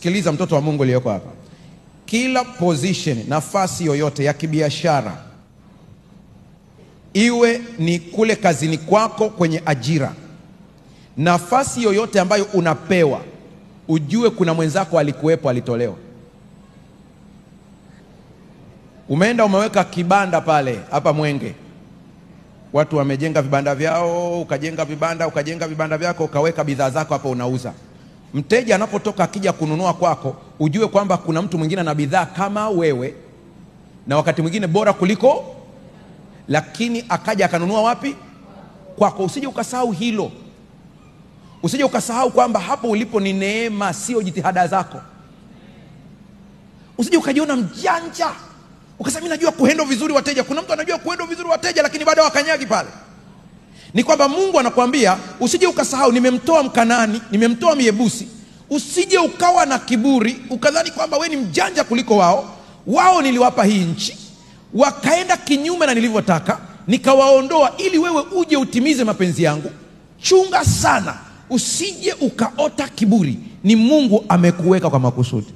Sikiliza mtoto wa Mungu aliyeko hapa. Kila position, nafasi yoyote ya kibiashara, iwe ni kule kazini kwako kwenye ajira, nafasi yoyote ambayo unapewa, ujue kuna mwenzako alikuwepo, alitolewa. Umeenda umeweka kibanda pale hapa Mwenge, watu wamejenga vibanda vyao, ukajenga vibanda vyako, ukaweka bidhaa zako hapo unauza. Mteja anapotoka akija kununua kwako, ujue kwamba kuna mtu mwingine na bidhaa kama wewe, na wakati mwingine bora kuliko, lakini akaja akanunua wapi? Kwako. Usije ukasahau hilo. Usije ukasahau kwamba hapo ulipo ni neema, sio jitihada zako. Usije ukajiona mjanja, ukasema mimi najua kuhandle vizuri wateja. Kuna mtu anajua kuhandle vizuri wateja lakini bado wakanyagi pale. Ni kwamba Mungu anakuambia usije ukasahau, nimemtoa Mkanani, nimemtoa Myebusi. Usije ukawa na kiburi ukadhani kwamba wewe ni mjanja kuliko wao. Wao niliwapa hii nchi, wakaenda kinyume na nilivyotaka, nikawaondoa ili wewe uje utimize mapenzi yangu. Chunga sana usije ukaota kiburi. Ni Mungu amekuweka kwa makusudi.